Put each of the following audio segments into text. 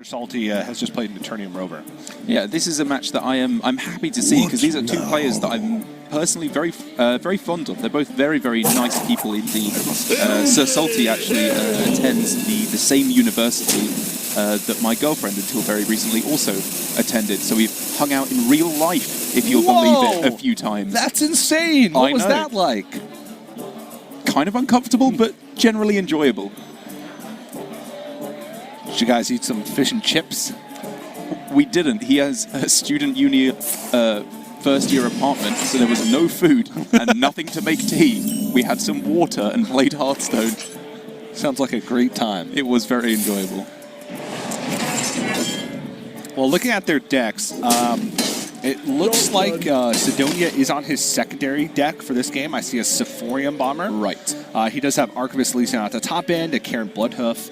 SirSalty has just played Eternium Rover. Yeah, this is a match that I'm happy to see because these are two players that I'm personally very fond of. They're both very, very nice people indeed. SirSalty actually attends the same university that my girlfriend, until very recently, also attended. So we've hung out in real life, if you'll believe it, a few times. That's insane! What was that like? Kind of uncomfortable, but generally enjoyable. Did you guys eat some fish and chips? We didn't. He has a student uni first-year apartment, so there was no food and nothing to make tea. We had some water and played Hearthstone. Sounds like a great time. It was very enjoyable. Well, looking at their decks, it looks like Cydonia is on his secondary deck for this game. I see a Sephorium Bomber. Right. He does have Archivist Lysion at the top end, a Karen Bloodhoof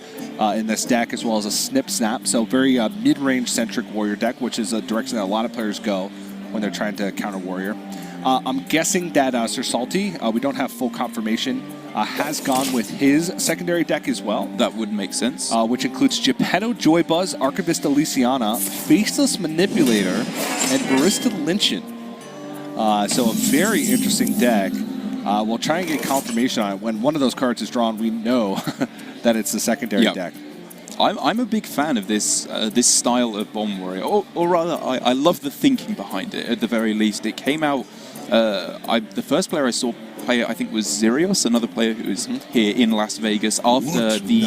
in this deck, as well as a Snip Snap. So very mid-range centric warrior deck, which is a direction that a lot of players go when they're trying to counter warrior. I'm guessing that SirSalty, we don't have full confirmation, has gone with his secondary deck as well. That would make sense. Which includes Geppetto Joybuzz, Archivist Elysiana, Faceless Manipulator, and Barista Lynchen. So a very interesting deck. We'll try and get confirmation on it. When one of those cards is drawn, we know that it's the secondary deck. I'm a big fan of this this style of Bomb Warrior, or rather, I love the thinking behind it. At the very least, it came out. The first player I saw play it, I think, was Zirios, another player who was here in Las Vegas after the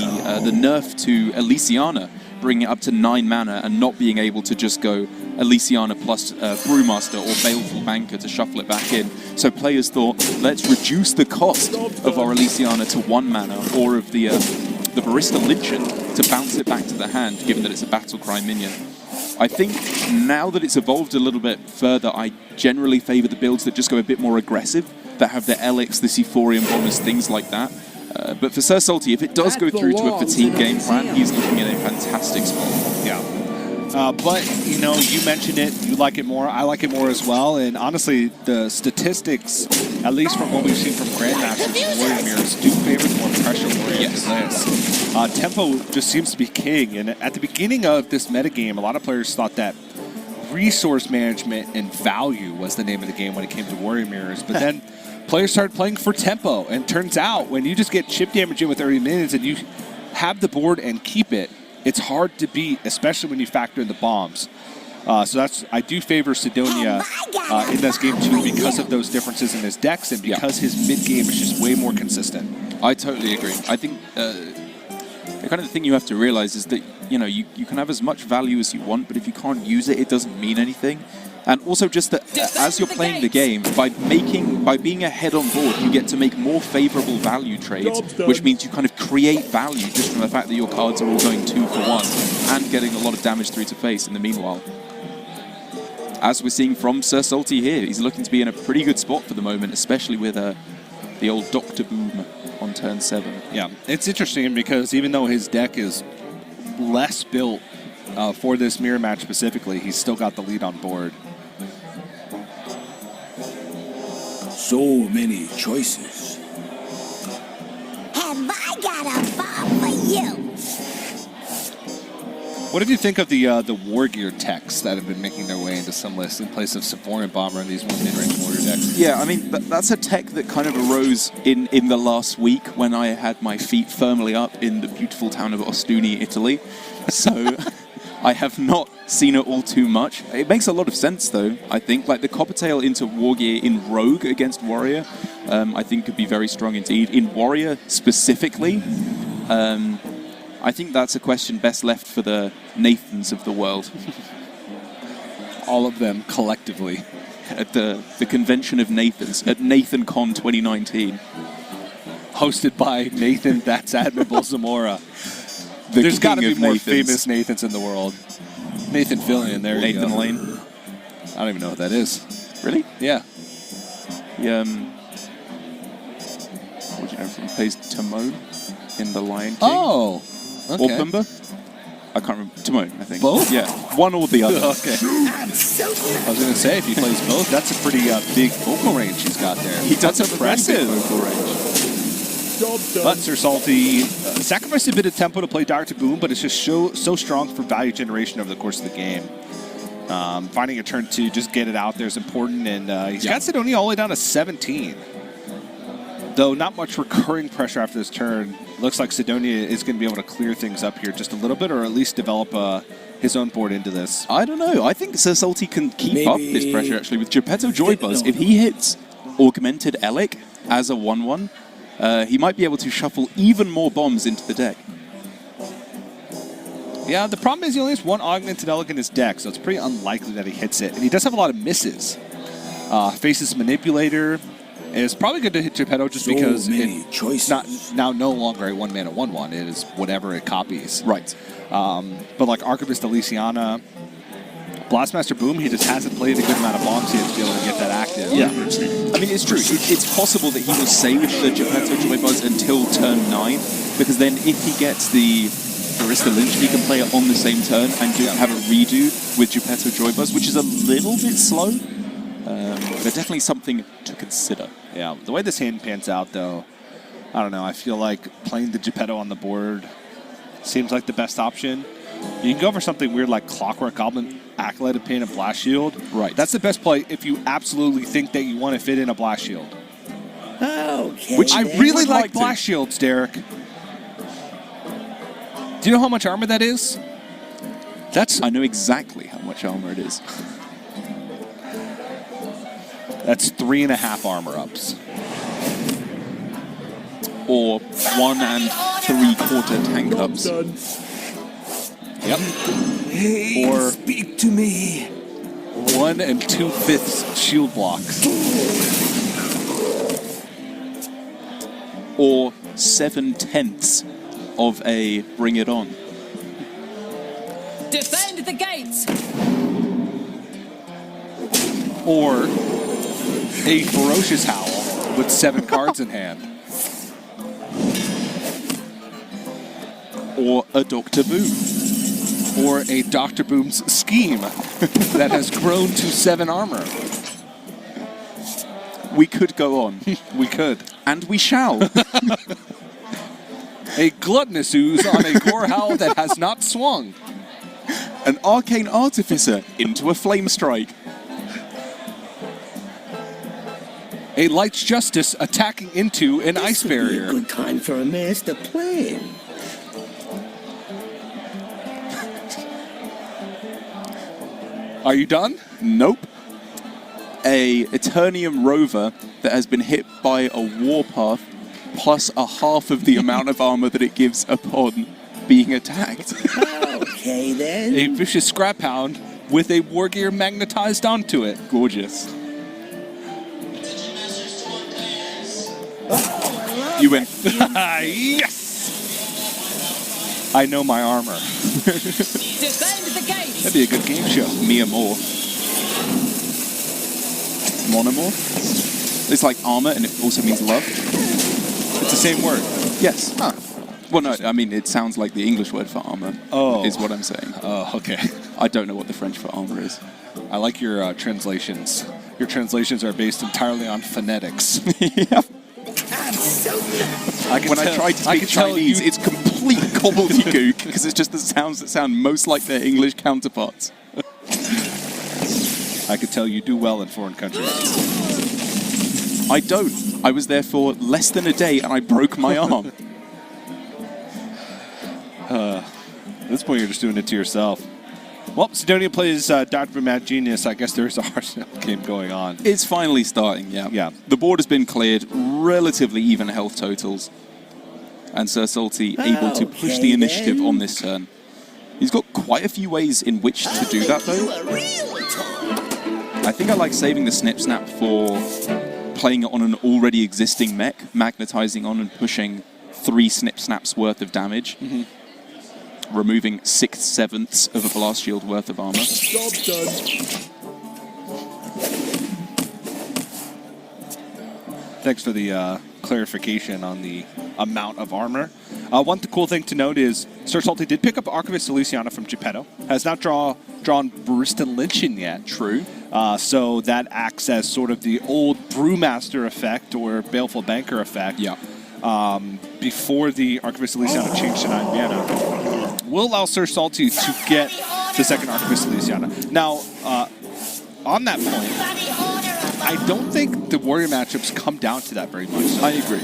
nerf to Elysiana, bringing it up to 9 mana and not being able to just go Elysiana plus Brewmaster or Baleful Banker to shuffle it back in. So players thought, let's reduce the cost of our Elysiana to 1 mana, or of the Barista Lynchen to bounce it back to the hand, given that it's a battle cry minion. I think now that it's evolved a little bit further, I generally favor the builds that just go a bit more aggressive, that have the Elix, the Sephorium Bombers, things like that. But for SirSalty, if it does go through to a fatigue game plan, he's looking in a fantastic spot. Yeah. But, you know, you mentioned it, you like it more, I like it more as well, and honestly, the statistics, at least from what we've seen from Grandmasters and Warrior Mirrors, do favor the more pressure warriors than this. Tempo just seems to be king, and at the beginning of this metagame, a lot of players thought that resource management and value was the name of the game when it came to Warrior Mirrors, but then players started playing for tempo, and turns out when you just get chip damage in with 30 minutes and you have the board and keep it, it's hard to beat, especially when you factor in the bombs. So I do favor Cydonia in this game too, because of those differences in his decks and because his mid game is just way more consistent. I totally agree. I think the kind of thing you have to realize is that you can have as much value as you want, but if you can't use it, it doesn't mean anything. And also just that as you're playing the game, by being ahead on board, you get to make more favorable value trades, which means you kind of create value just from the fact that your cards are all going 2 for 1 and getting a lot of damage through to face in the meanwhile. As we're seeing from SirSalty here, he's looking to be in a pretty good spot for the moment, especially with the old Dr. Boom on turn 7. Yeah, it's interesting because even though his deck is less built for this mirror match specifically, he's still got the lead on board. So many choices. Have I got a bomb for you? What did you think of the War Gear techs that have been making their way into some lists in place of Sephorium Bomber and these more mid-range warrior decks? Yeah, I mean, that's a tech that kind of arose in the last week when I had my feet firmly up in the beautiful town of Ostuni, Italy. So I have not seen it all too much. It makes a lot of sense, though, I think. Like, the Coppertail into War Gear in Rogue against Warrior, I think could be very strong indeed. In Warrior specifically, I think that's a question best left for the Nathans of the world. All of them collectively. At the Convention of Nathans, at NathanCon 2019. Hosted by Nathan, that's Admirable Zamora. There's got to be more famous Nathans in the world. Nathan Fillion, there you go. Nathan Lane. I don't even know what that is. Really? Yeah. He, what do you know, he plays Timon in The Lion King. Oh, okay. Or Pumbaa? I can't remember. Timon, I think. Both? Yeah, one or the other. Okay. I was going to say, if he plays both, that's a pretty big vocal range he's got there. He does have impressive a very big vocal range. But SirSalty sacrificed a bit of tempo to play Dr. Boom, but it's just so strong for value generation over the course of the game. Finding a turn to just get it out there is important, and he's got Cydonia all the way down to 17. Though not much recurring pressure after this turn. Looks like Cydonia is going to be able to clear things up here just a little bit, or at least develop his own board into this. I don't know. I think SirSalty can keep up this pressure, actually, with Geppetto Joybuzz. If he hits Augmented Elec as a 1-1, he might be able to shuffle even more bombs into the deck. Yeah, the problem is he only has one Augmented Elec in his deck, so it's pretty unlikely that he hits it. And he does have a lot of misses. Faces Manipulator. It's probably good to hit Geppetto just because it's not no longer a 1-mana 1-1. It is whatever it copies. Right. But like Archivist Elysiana, Blastmaster Boom, he just hasn't played a good amount of bombs yet to be able to get that active. Yeah. I mean, it's true. It's possible that he will save the Geppetto Joybuzz until turn 9, because then if he gets the Barista Lynch, he can play it on the same turn and have a redo with Geppetto Joybuzz, which is a little bit slow, but definitely something to consider. Yeah, the way this hand pans out, though, I don't know. I feel like playing the Geppetto on the board seems like the best option. You can go for something weird like Clockwork Goblin, Acolyte of Pain, and Blast Shield. Right. That's the best play if you absolutely think that you want to fit in a Blast Shield. Okay. Which I really like Blast Shields, Derek. Do you know how much armor that is? I know exactly how much armor it is. That's 3.5 armor ups. Or 1 3/4 tank ups. Yep. Hey, Or speak to me. 1 2/5 shield blocks. Or 7/10 of a Bring It On. Defend the gates! Or a Ferocious Howl with 7 cards in hand. Or a Dr. Boom. Or a Dr. Boom's Scheme that has grown to 7 armor. We could go on. We could. And we shall. A Gluttonous Ooze on a Gore Howl that has not swung. An Arcane Artificer into a Flame Strike. A Light's Justice attacking into an Ice This would be Barrier. a good time for a master plan. Are you done? Nope. A Eternium Rover that has been hit by a Warpath plus a half of the amount of armor that it gives upon being attacked. Okay, then. A Vicious Scrap Hound with a War Gear magnetized onto it. Gorgeous. You win. Yes! I know my armor. Defend the gates! That'd be a good game show. Mia Moore. Monomorph? It's like armor and it also means love. It's the same word. Yes. Huh. Well, no, I mean, it sounds like the English word for armor, is what I'm saying. Oh, okay. I don't know what the French for armor is. I like your translations. Your translations are based entirely on phonetics. Yeah. When I try to I speak can tell Chinese, you- it's complete gobbledygook because it's just the sounds that sound most like their English counterparts. I could tell you do well in foreign countries. I don't. I was there for less than a day and I broke my arm. At this point, you're just doing it to yourself. Well, Cydonia plays Dr. Boom Mad Genius. I guess there's a Hearthstone game going on. It's finally starting, yeah. Yeah. The board has been cleared, relatively even health totals. And SirSalty able to push the initiative on this turn. He's got quite a few ways in which to do that, though. I think I like saving the Snip Snap for playing it on an already existing mech, magnetizing on and pushing 3 Snip Snaps worth of damage. Removing 6/7 of a Blast Shield worth of armor. Thanks for the clarification on the amount of armor. One cool thing to note is SirSalty did pick up Archivist Elysiana from Geppetto. Has not drawn Barista Lynchin yet. True. So that acts as sort of the old Brewmaster effect or Baleful Banker effect. Yeah. before the Archivist Elysiana changed to 9 mana will allow SirSalty to get the second Archivist Elysiana. Now, on that point, I don't think the Warrior matchups come down to that very much. I agree.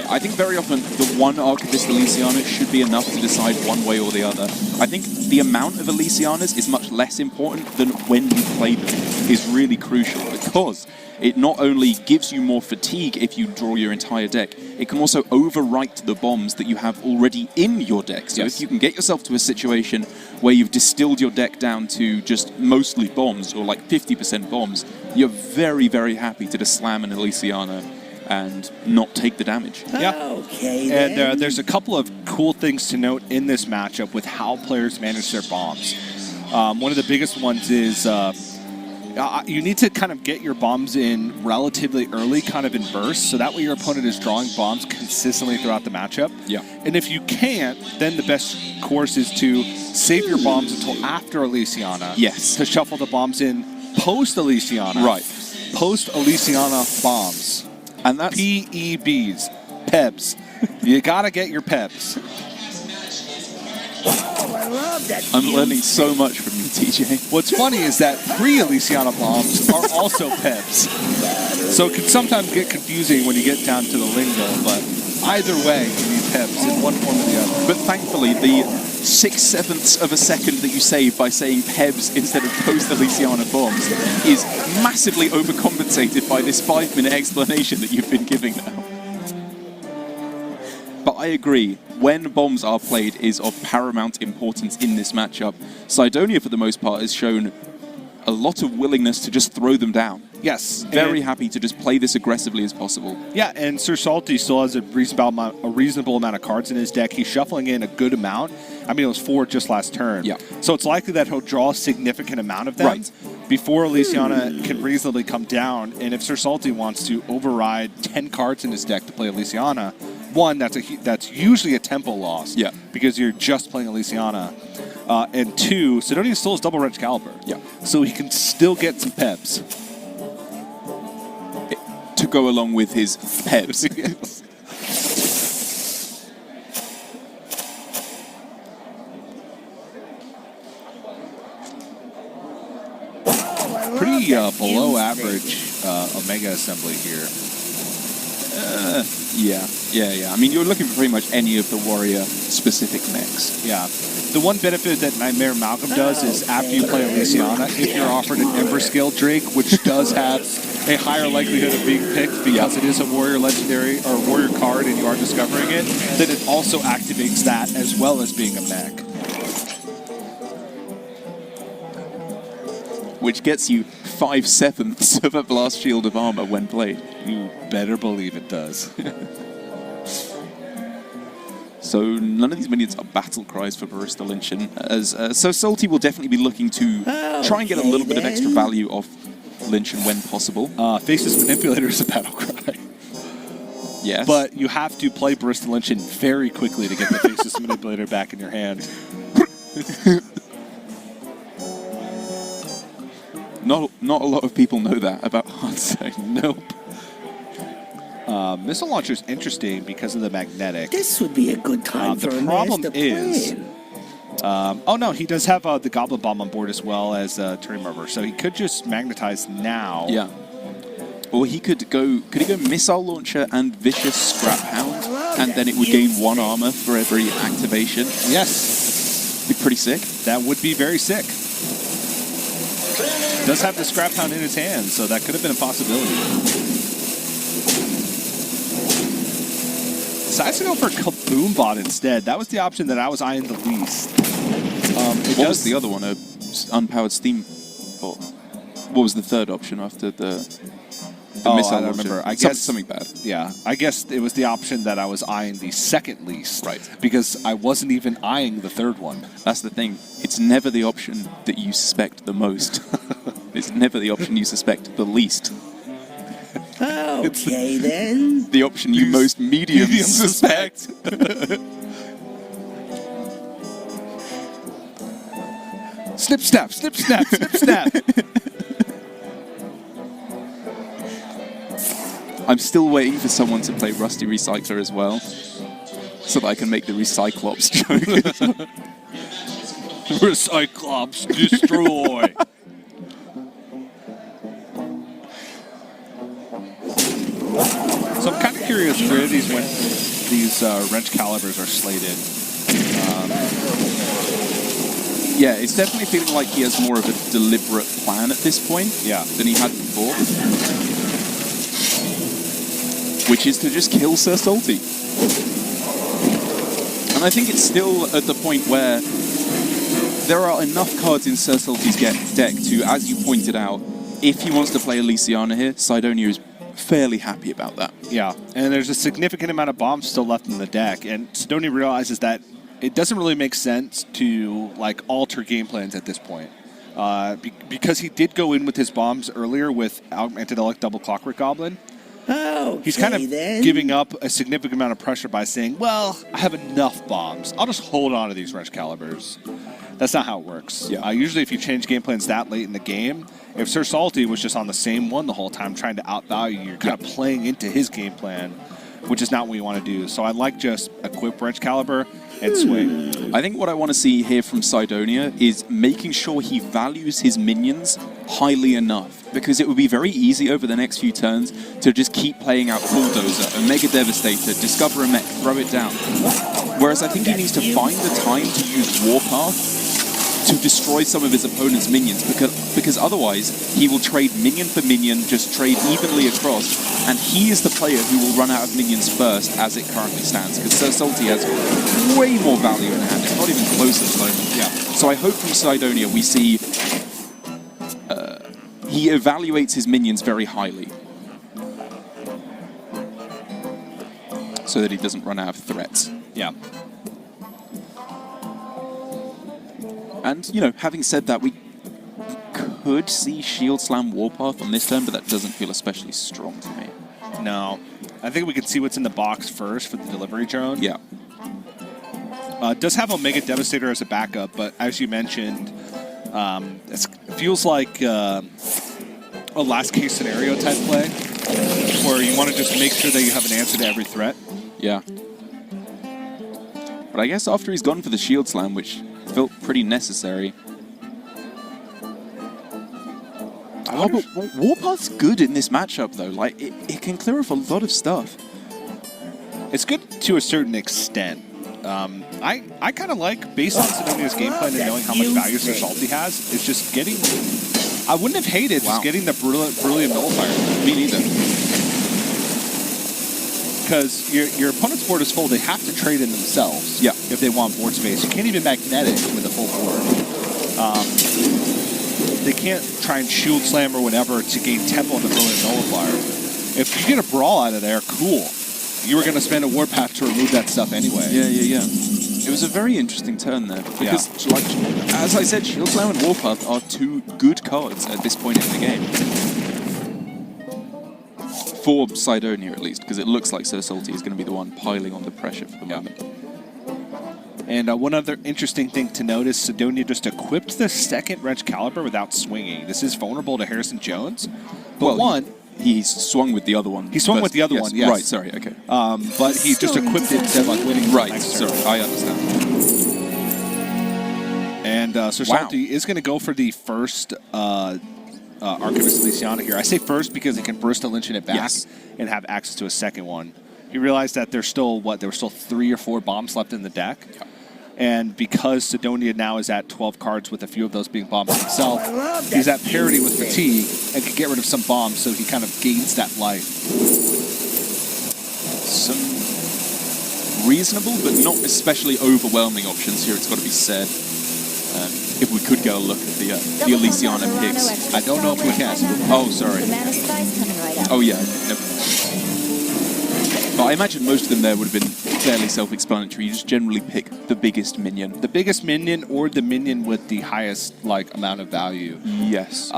I think very often the one Archivist Elysiana should be enough to decide one way or the other. I think the amount of Elysianas is much less important than when you play them is really crucial, because it not only gives you more fatigue if you draw your entire deck, it can also overwrite the bombs that you have already in your deck. So if you can get yourself to a situation where you've distilled your deck down to just mostly bombs, or like 50% bombs, you're very, very happy to just slam an Elysiana and not take the damage. Okay, And there's a couple of cool things to note in this matchup with how players manage their bombs. One of the biggest ones is you need to kind of get your bombs in relatively early, kind of in bursts, so that way your opponent is drawing bombs consistently throughout the matchup. Yeah. And if you can't, then the best course is to save your bombs until after Elysiana. Yes. To shuffle the bombs in post Elysiana. Right. Post Elysiana bombs. And that's PEBs. Pebs. You gotta get your Pebs. Oh, I love that. I'm learning so much from you, TJ. What's funny is that pre-Elysiana bombs are also Pebs. So it can sometimes get confusing when you get down to the lingo, but either way, you need Pebs in one form or the other. But thankfully, the 6/7 of a second that you save by saying Pebs instead of post-Elysiana bombs is massively overcompensated by this 5-minute explanation that you've been giving now. But I agree, when bombs are played is of paramount importance in this matchup. Cydonia, for the most part, has shown a lot of willingness to just throw them down. Yes. Very happy to just play this aggressively as possible. Yeah, and SirSalty still has a reasonable amount of cards in his deck. He's shuffling in a good amount. I mean, it was 4 just last turn. Yeah. So it's likely that he'll draw a significant amount of them before Elysiana can reasonably come down. And if SirSalty wants to override 10 cards in his deck to play Elysiana, one, that's usually a tempo loss. Yeah. Because you're just playing Elysiana. And two, Cydonia still has double Wrench Caliber. Yeah. So he can still get some Pebs. To go along with his Pebs. Pretty below average Omega assembly here. Yeah. I mean, you're looking for pretty much any of the warrior-specific mechs. Yeah. The one benefit that Nightmare Amalgam does is after you play Elysiana, if you're offered an Ember Scale Drake, which does have a higher likelihood of being picked because it is a warrior legendary or warrior card and you are discovering it, then it also activates that as well as being a mech. Which gets you 5/7 of a blast shield of armor when played. You better believe it does. So none of these minions are battle cries for Barista Lynchin. So Salty will definitely be looking to try and get a little bit of extra value off Lynchin when possible. Faceless Manipulator is a battle cry. Yes. But you have to play Barista Lynchin very quickly to get the Faceless Manipulator back in your hand. Not a lot of people know that about Hearthstone. Nope. Missile Launcher is interesting because of the magnetic. This would be a good time for the a problem master is, plan. oh no, he does have the Goblin Bomb on board as well as Terrain Rubber, so he could just magnetize now. Yeah. Or he could go Missile Launcher and Vicious Scrap Hound, and then it would gain 1 armor for every activation. Yes. Be pretty sick. That would be very sick. Does have the Scrap Hound in his hand, so that could have been a possibility. Decides to go for Kaboom Bot instead. That was the option that I was eyeing the least. What was the other one? A unpowered steam bot. What was the third option after the missile I don't launcher? remember. I guess something bad. Yeah, I guess it was the option that I was eyeing the second least. Right. Because I wasn't even eyeing the third one. That's the thing. It's never the option that you suspect the most. It's never the option you suspect the least. Okay, then. The option you most medium suspect. Snip, snap, snip, snap, snip, snap. I'm still waiting for someone to play Rusty Recycler as well, so that I can make the Recyclops joke. Recyclops destroy. So I'm kind of curious where these wrench calibers are slated. Yeah, it's definitely feeling like he has more of a deliberate plan at this point than he had before. Which is to just kill SirSalty. And I think it's still at the point where there are enough cards in SirSalty's deck to, as you pointed out, if he wants to play Elysiana here, Cydonia is fairly happy about that. Yeah, and there's a significant amount of bombs still left in the deck, and Cydonia realizes that it doesn't really make sense to like alter game plans at this point. Because he did go in with his bombs earlier with Antidelic Double Clockwork Goblin. Oh, He's kind of giving up a significant amount of pressure by saying, well, I have enough bombs. I'll just hold on to these wrench calibers. That's not how it works. Yeah. Usually if you change game plans that late in the game, if SirSalty was just on the same one the whole time trying to outvalue you, you're kind of playing into his game plan, which is not what you want to do. So I like just equip wrench caliber and swing. I think what I want to see here from Cydonia is making sure he values his minions highly enough, because it would be very easy over the next few turns to just keep playing out Bulldozer, a Mega Devastator, discover a mech, throw it down. Whereas I think he needs to find the time to use Warpath to destroy some of his opponent's minions, because otherwise he will trade minion for minion, just trade evenly across, and he is the player who will run out of minions first as it currently stands, because SirSalty has way more value in hand. It's not even close at the moment. Yeah. So I hope from Cydonia we see he evaluates his minions very highly, so that he doesn't run out of threats. Yeah. And, you know, having said that, we could see Shield Slam Warpath on this turn, but that doesn't feel especially strong to me. No. I think we can see what's in the box first for the delivery drone. Yeah. It does have Omega Devastator as a backup, but as you mentioned, it feels like a last case scenario type play, where you want to just make sure that you have an answer to every threat. Yeah. But I guess after he's gone for the Shield Slam, which felt pretty necessary. Oh, but Warpath's good in this matchup, though. Like, it can clear off a lot of stuff. It's good to a certain extent. I kind of like, based on Cydonia's game plan and knowing how much value SirSalty has, it's just getting... I wouldn't have hated just getting the Brilliant Nullifier. Me neither. Because your opponent's board is full, they have to trade in themselves if they want board space. You can't even magnetic with a full board. They can't try and shield slam or whatever to gain tempo on the Brilliant Nullifier. If you get a brawl out of there, cool. You were going to spend a warpath to remove that stuff anyway. Yeah. It was a very interesting turn there. Because, like, as I said, Shield Slam and Warpath are two good cards at this point in the game. For Cydonia, at least, because it looks like SirSalty is going to be the one piling on the pressure for the moment. And one other interesting thing to notice, Cydonia just equipped the second wrench caliber without swinging. This is vulnerable to Harrison Jones. But he swung with the other one. He swung with the other one, yes. Right, sorry, okay. But he just equipped it instead of like winning. Right, sorry, I understand. And SirSalty is going to go for the first Archivist Elysiana here. I say first because he can burst a Lynch in it back and have access to a second one. He realized that there's still, there were still 3 or 4 bombs left in the deck. Yeah. And because Cydonia now is at 12 cards with a few of those being bombs himself, he's at parity with fatigue and can get rid of some bombs, so he kind of gains that life. Some reasonable but not especially overwhelming options here, it's got to be said. If we could go look at the Elysiana picks. I don't know if we can. Oh, sorry. Oh, yeah. Never. But I imagine most of them there would have been fairly self-explanatory. You just generally pick the biggest minion. The biggest minion or the minion with the highest amount of value. Yes.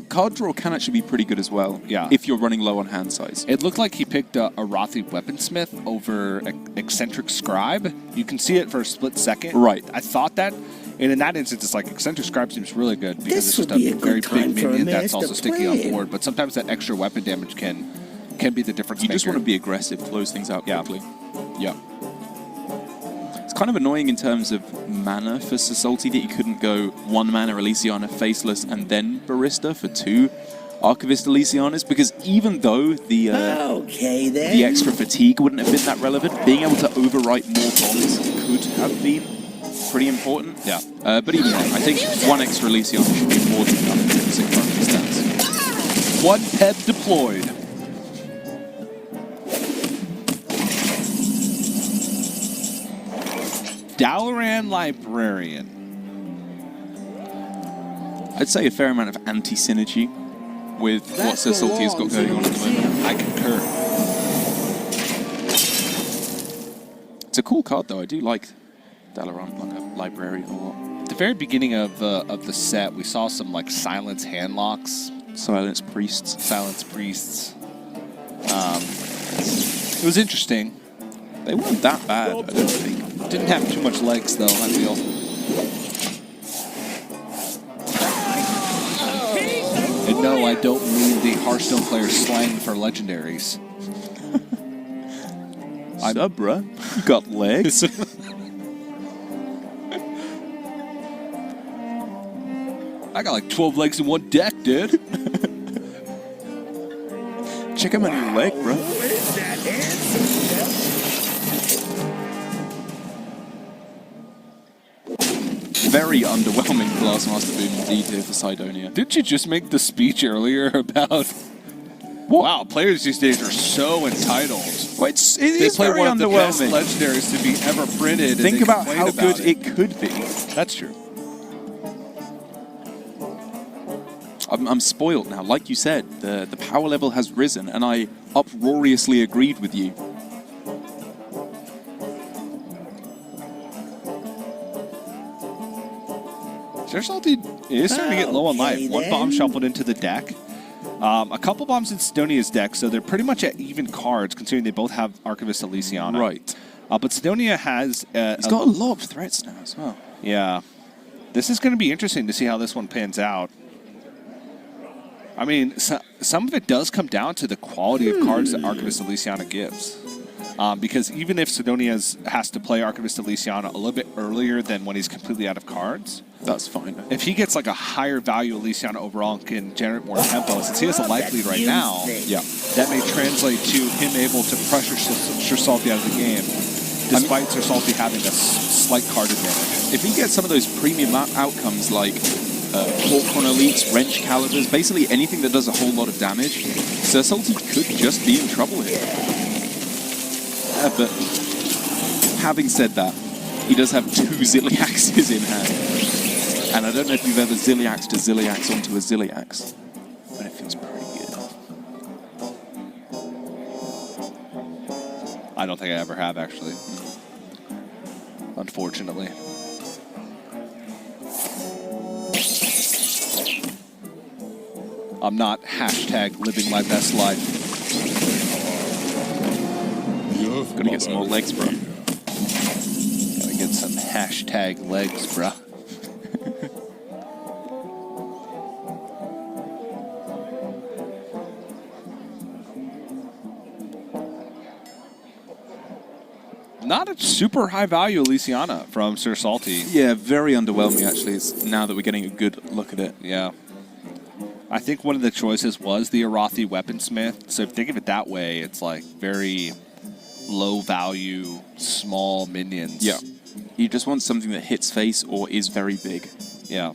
Card draw can actually be pretty good as well. Yeah. If you're running low on hand size. It looked like he picked a Arathi Weaponsmith over Eccentric Scribe. You can see it for a split second. Right. I thought that. And in that instance, it's like Eccentric Scribe seems really good because it's just a very big minion that's also sticky on board. But sometimes that extra weapon damage can can be the difference You maker. just want to be aggressive, close things out Yeah. quickly. Yeah. It's kind of annoying in terms of mana for SirSalty that you couldn't go 1 mana Elysiana Faceless and then Barista for 2 Archivist Elysianas, because even though Okay, then. the extra fatigue wouldn't have been that relevant, being able to overwrite more bombs could have been pretty important. Yeah. But even then, I think 1 extra Elysiana should be more than enough as it currently stands. 1 pet deployed. Dalaran Librarian. I'd say a fair amount of anti-synergy with what SirSalty has got going on at the moment. I concur. It's a cool card, though. I do like Dalaran, like a librarian a lot. At the very beginning of the set, we saw some like silence handlocks, Silence Priests. silence priests. It was interesting. They weren't that bad, I don't think. Didn't have too much legs though, I feel. And no, I don't mean the Hearthstone players slang for legendaries. Sup, bruh? You got legs? I got like 12 legs in one deck, dude. Check out my new leg, bro. Is that handsome? Very underwhelming Glassmaster Boom indeed here for Cydonia. Didn't you just make the speech earlier about... Wow, players these days are so entitled. Well, it is They play very one of the best underwhelming. legendaries to be ever printed. and Think they about complain how about good it could be. That's true. I'm spoiled now. Like you said, the power level has risen, and I uproariously agreed with you. SirSalty is starting to get low on life. Okay, One bomb then. shuffled into the deck. A couple bombs in Sidonia's deck, so they're pretty much at even cards, considering they both have Archivist Elysiana. Right. But Sidonia has... He's got a lot of threats now as well. Yeah. This is going to be interesting to see how this one pans out. I mean, some of it does come down to the quality of cards that Archivist Elysiana gives. Because even if Sidonia has to play Archivist Elysiana a little bit earlier than when he's completely out of cards, That's fine. if he gets like a higher value Elysiana overall and can generate more tempo, since he has a life lead right now, Yeah. that may translate to him able to pressure SirSalty out of the game, despite SirSalty having a slight card advantage. If he gets some of those premium outcomes like Hawkon Elites, Wrench Calibers, basically anything that does a whole lot of damage, SirSalty could just be in trouble here. But having said that, he does have 2 Zilliaxes in hand. And I don't know if you've ever Zilliaxed a Zilliax onto a Zilliax, but it feels pretty good. I don't think I ever have, actually. Unfortunately. I'm not hashtag living my best life. Gonna get some more legs, bro. Gotta get some hashtag legs, bruh. Not a super high value Elysiana from SirSalty. Yeah, very underwhelming actually. It's now that we're getting a good look at it. Yeah. I think one of the choices was the Arathi Weaponsmith. So if you think of it that way, it's like very low value, small minions. Yeah. You just want something that hits face or is very big. Yeah.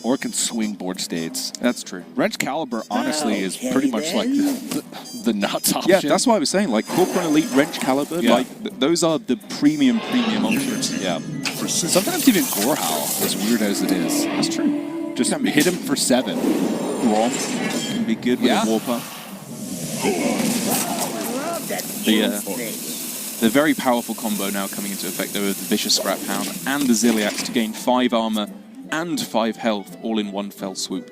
Or can swing board states. That's true. Wrench Caliber, honestly, is Okay, pretty much like then. the nuts option. Yeah, that's what I was saying. Like Hawkon Elite, Wrench Caliber, Yeah. like those are the premium options. Yeah. Sometimes even Gorehowl, as weird as it is. That's true. Just hit him for 7. Grom can be good with Yeah. a Warper. Love that The, thing. The very powerful combo now coming into effect though with the Vicious Scrap Hound and the Zilliax to gain 5 armor and 5 health all in one fell swoop.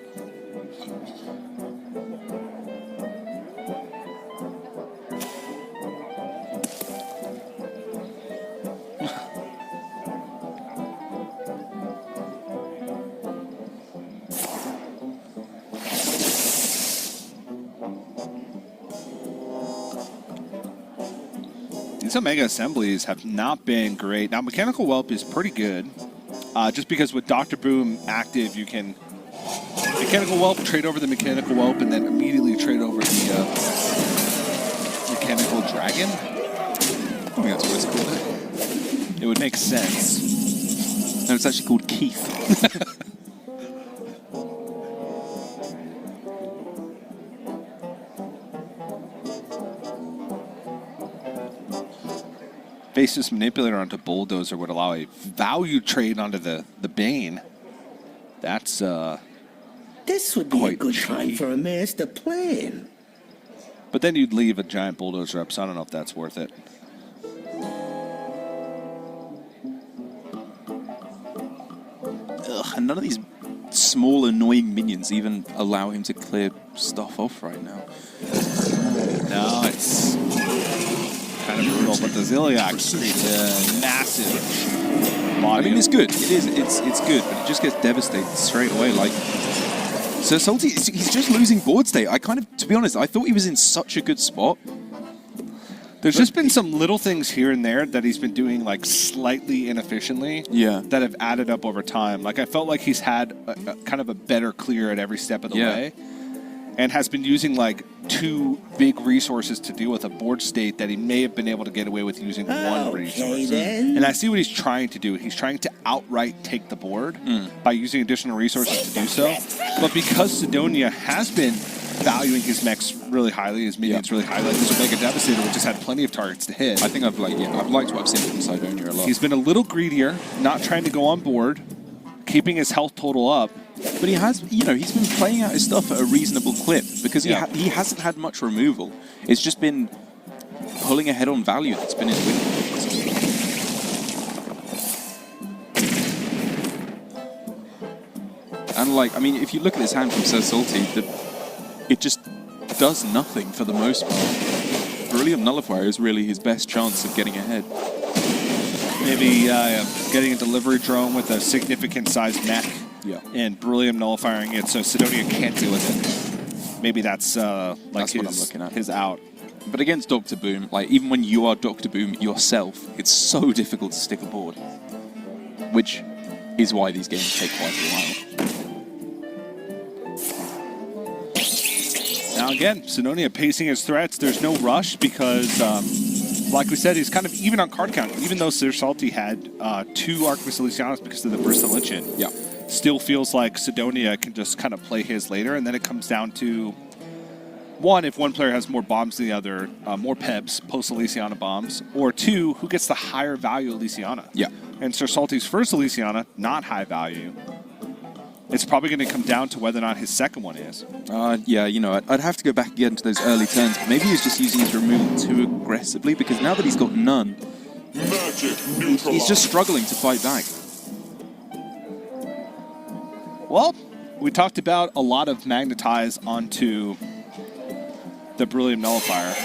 These Omega Assemblies have not been great. Now, Mechanical Whelp is pretty good, just because with Dr. Boom active, you can Mechanical Whelp, trade over the Mechanical Whelp, and then immediately trade over the Mechanical Dragon. I think that's what it's called. It would make sense. No, it's actually called Keith. Basis Manipulator onto Bulldozer would allow a value trade onto the Bane. That's This would be a quite good time cheap. for a master plan. But then you'd leave a giant Bulldozer up, so I don't know if that's worth it. Ugh, and none of these small, annoying minions even allow him to clear stuff off right now. No, it's kind of brutal, but the Ziliax creates a massive body. I mean, it's good. It is. It's good, but it just gets devastated straight away. Like, SirSalty, he's just losing board state. To be honest, I thought he was in such a good spot. There's just been some little things here and there that he's been doing like slightly inefficiently. Yeah. That have added up over time. Like I felt like he's had a kind of a better clear at every step of the way, and has been using like 2 big resources to deal with a board state that he may have been able to get away with using 1 resource. Then. And I see what he's trying to do. He's trying to outright take the board by using additional resources to do so. But because Cydonia has been valuing his mechs really highly, his minions really highly, like this Omega Devastator, which has had plenty of targets to hit. I think I've liked what I've seen from Cydonia a lot. He's been a little greedier, not trying to go on board, keeping his health total up. But he has, he's been playing out his stuff at a reasonable clip because he hasn't had much removal. It's just been pulling ahead on value that's been his win. And like, I mean, if you look at this hand from SirSalty, it just does nothing for the most part. Brilliant Nullifier is really his best chance of getting ahead. Maybe getting a delivery drone with a significant sized mech. Yeah. And Brilliant Nullifying it so Cydonia can't deal with it. Maybe that's That's what I'm looking at. his out. But against Dr. Boom, like even when you are Dr. Boom yourself, it's so difficult to stick a board. Which is why these games take quite a while. Now again, Cydonia pacing his threats. There's no rush because, like we said, he's kind of even on card count. Even though SirSalty had 2 Archivist Elysianas because of the Burst of Lichen. Yeah. Still feels like Cydonia can just kind of play his later, and then it comes down to, 1, if one player has more bombs than the other, more Pebs, post-Elysiana bombs, or 2, who gets the higher value Elysiana. Yeah. And SirSalty's first Elysiana, not high value. It's probably going to come down to whether or not his second one is. Yeah, I'd have to go back again to those early turns, but maybe he's just using his removal too aggressively, because now that he's got none, he's just struggling to fight back. Well, we talked about a lot of Magnetize onto the Brilliant Nullifier.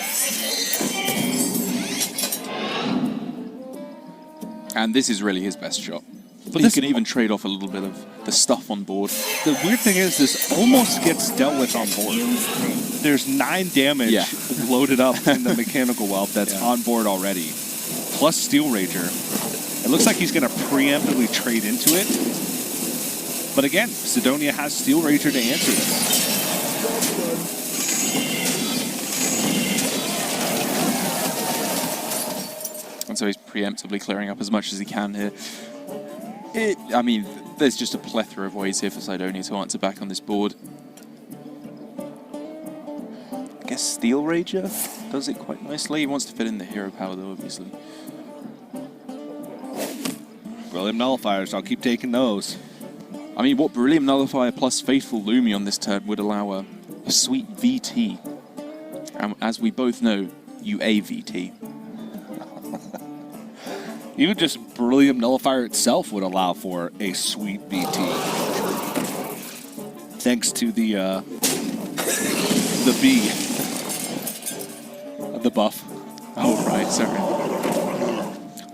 And this is really his best shot. But He can even trade off a little bit of the stuff on board. The weird thing is this almost gets dealt with on board. There's 9 damage loaded up in the Mechanical Whelp that's on board already, plus Steel Rager. It looks like he's going to preemptively trade into it. But again, Cydonia has Steel Rager to answer this. And so he's preemptively clearing up as much as he can here. I mean, there's just a plethora of ways here for Cydonia to answer back on this board. I guess Steel Rager does it quite nicely. He wants to fit in the hero power, though, obviously. Brilliant Nullifiers, I'll keep taking those. I mean, what Brilliant Nullifier plus Faithful Lumi on this turn would allow a sweet VT. And as we both know, you a VT. Even just Brilliant Nullifier itself would allow for a sweet VT. Thanks to the B. The buff. Oh, right, sorry.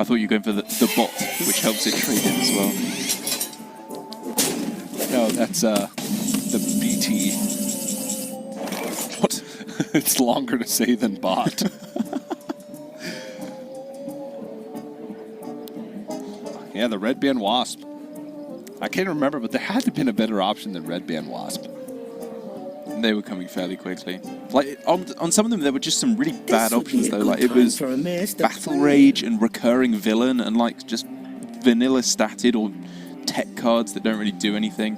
I thought you were going for the bot, which helps it trade in as well. No, that's the BT. What? It's longer to say than bot. Yeah, the Red Band Wasp. I can't remember, but there had to have been a better option than Red Band Wasp. They were coming fairly quickly. Like on some of them, there were just some really bad would be options a though. good Like it time was for a master Battle plan. Rage and Recurring Villain, and like just vanilla statted or tech cards that don't really do anything.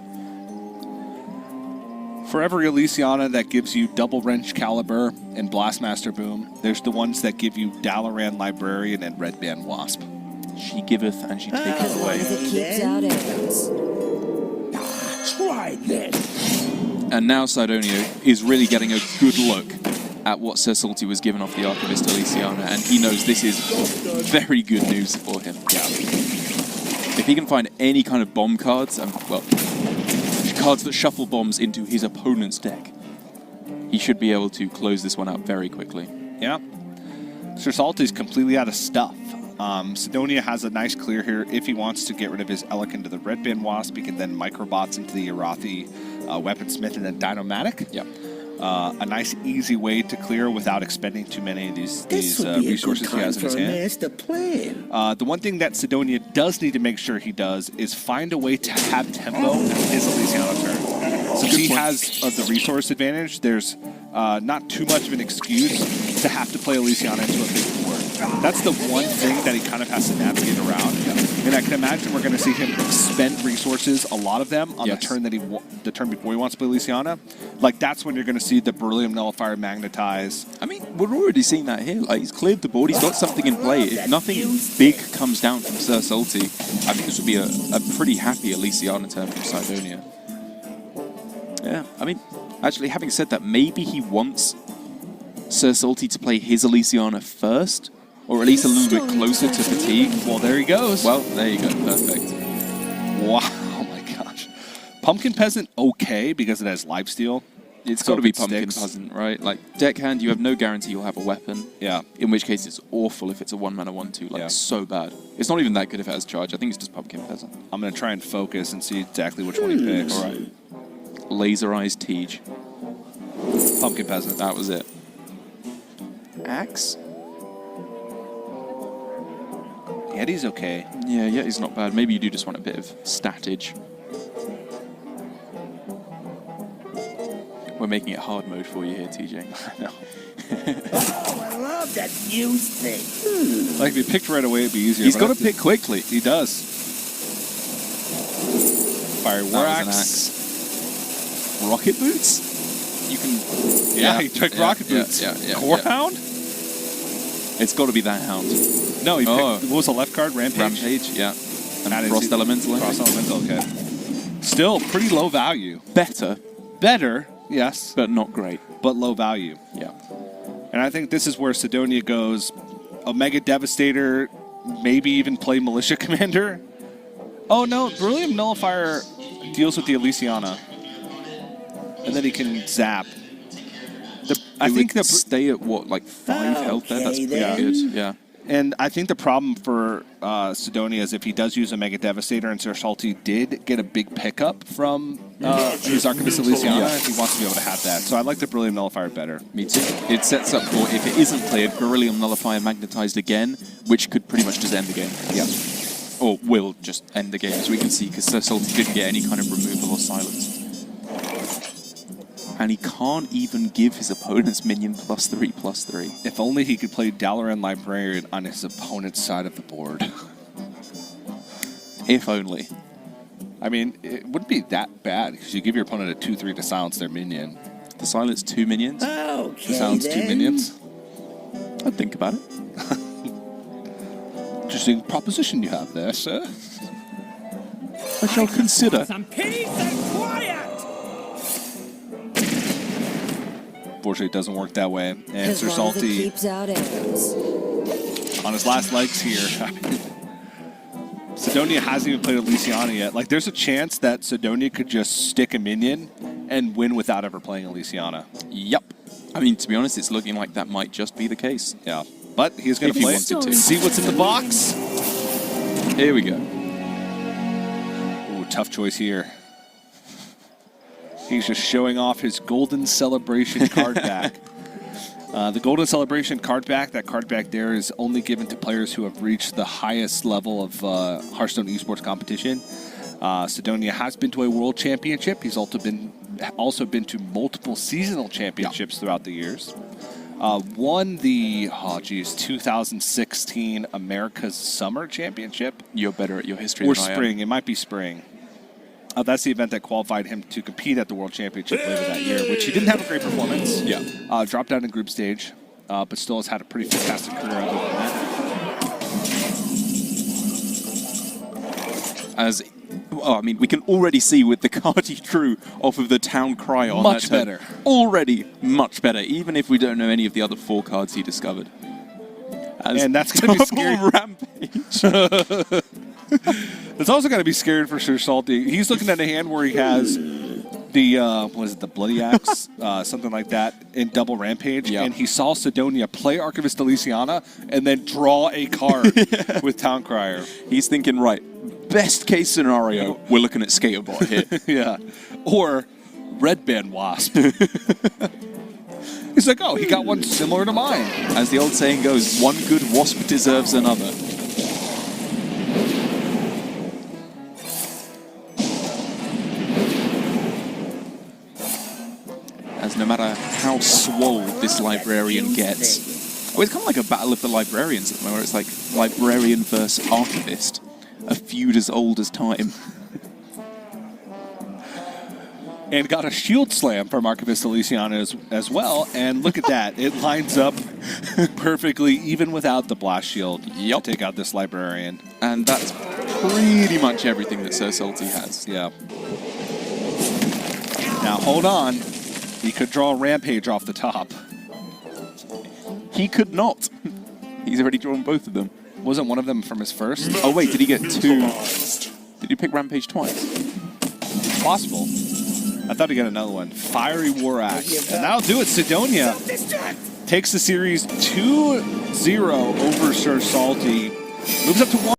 For every Elysiana that gives you Double Wrench Caliber and Blastmaster Boom, there's the ones that give you Dalaran Librarian and Red Band Wasp. She giveth and she taketh As long away. as it keeps out arrows. Try this. And now Cydonia is really getting a good look at what SirSalty was given off the Archivist Elysiana, and he knows this is very good news for him. Yeah. If he can find any kind of bomb cards, and well, cards that shuffle bombs into his opponent's deck, he should be able to close this one out very quickly. Yeah. SirSalty is completely out of stuff. Cydonia has a nice clear here. If he wants to get rid of his Elec into the Red Band Wasp, he can then Microbots into the Arathi Weaponsmith and then Dynomatic. Yep. A nice, easy way to clear without expending too many of these This would be a good resources he time has in his for a hand. master plan. The one thing that Cydonia does need to make sure he does is find a way to have tempo in his Elysiana turn. Since he has the resource advantage, there's not too much of an excuse to have to play Elysiana into a big board. That's the one thing that he kind of has to navigate around. And I can imagine we're going to see him expend resources, a lot of them, on Yes. the turn that the turn before he wants to play Elysiana. Like that's when you're going to see the Beryllium Nullifier magnetize. I mean, we're already seeing that here. Like, he's cleared the board, he's got something in play. If nothing big comes down from SirSalty, I think this would be a pretty happy Elysiana turn from Cydonia. Yeah, I mean, actually, having said that, maybe he wants SirSalty to play his Elysiana first, or at least a little bit closer to fatigue. Well, there he goes. Well, there you go, perfect. Wow, oh my gosh. Pumpkin Peasant, okay, because it has lifesteal. It's So got to be if it Pumpkin sticks- Peasant, right? Like, deckhand, you have no guarantee you'll have a weapon. Yeah. In which case, it's awful if it's a 1-mana 1/2, like, Yeah. so bad. It's not even that good if it has charge. I think it's just Pumpkin Peasant. I'm going to try and focus and see exactly which one he picks. All right. Laser Eyes Teej. Pumpkin Peasant. That was it. Axe? Yeti's okay. Yeah, he's not bad. Maybe you do just want a bit of statage. We're making it hard mode for you here, TJ. No. Oh, I love that fuse thing. Like, if he picked right away, it'd be easier. He's but got I to have pick quickly. He does. Fire War That was Axe. an axe. Rocket Boots? You can... Yeah, he took Rocket Boots. Core Hound? It's got to be that Hound. No, he picked... Oh. What was the left card? Rampage? Rampage, yeah. That And is Frost it. Elemental. Frost Elemental, okay. Still pretty low value. Better, Better, yes, but not great. but low value. Yeah. And I think this is where Cydonia goes Omega Devastator, maybe even play Militia Commander. Oh no, Beryllium Nullifier deals with the Elysiana. And then he can zap. I think the stay at what, like 5 health there? That's Okay, pretty then. good. Yeah. and I think the problem for Cydonia is if he does use Omega Devastator, and SirSalty did get a big pickup from his Archivist Elysiana, he wants to be able to have that. So I like the Beryllium Nullifier better. Me too. It sets up for, if it isn't cleared, Beryllium Nullifier magnetized again, which could pretty much just end the game. Yeah. Or will just end the game, as we can see, because SirSalty didn't get any kind of removal or silence. And he can't even give his opponent's minion +3/+3. If only he could play Dalaran Librarian on his opponent's side of the board. If only. I mean, it wouldn't be that bad because you give your opponent a 2/3 to silence their minion. To silence 2 minions? Okay, To silence then. 2 minions. I'd think about it. Interesting proposition you have there, sir. I shall consider. Some peace and quiet! Unfortunately, it doesn't work that way. And As long as it SirSalty, keeps out arrows. on his last legs here, Cydonia hasn't even played Elysiana yet. Like, there's a chance that Cydonia could just stick a minion and win without ever playing Elysiana. Yep. I mean, to be honest, it's looking like that might just be the case. Yeah. But he's going If to he play wanted it. to. See what's in the box. Here we go. Ooh, tough choice here. He's just showing off his Golden Celebration card back. The Golden Celebration card back, that card back there is only given to players who have reached the highest level of Hearthstone esports competition. Cydonia has been to a world championship. He's also been to multiple seasonal championships throughout the years. Won the 2016 America's Summer Championship. You're better at your history Or than I am. spring. It might be spring. That's the event that qualified him to compete at the World Championship later that year, which he didn't have a great performance. Yeah. Dropped out in group stage, but still has had a pretty fantastic career other than that. I mean, we can already see with the card he drew off of the Town Cry on Much that turn, better. Already much better, even if we don't know any of the other 4 cards he discovered. And that's going to be scary. Rampage. It's also going to be scary for SirSalty. He's looking at a hand where he has the, what is it, the Bloody Axe, something like that, in double Rampage. Yep. And he saw Cydonia play Archivist Elysiana and then draw a card with Town Crier. He's thinking, right, best case scenario, we're looking at Skaterbot here. Yeah. Or Red Band Wasp. He's like, oh, he got one similar to mine. As the old saying goes, one good wasp deserves another. As no matter how swole this librarian gets. Oh, it's kind of like a battle of the librarians at the moment, where it's like librarian versus archivist. A feud as old as time. And got a shield slam from Archivist Elysiana as well. And look at that. It lines up perfectly, even without the blast shield, to take out this librarian. And that's pretty much everything that SirSalty has. Yeah. Now, hold on. He could draw a Rampage off the top. He could not. He's already drawn both of them. Wasn't one of them from his first? Oh wait, did he get 2? Did he pick Rampage twice? Possible. I thought he got another one. Fiery War Axe. And that'll do it. Cydonia takes the series 2-0 over SirSalty. Moves up to 1.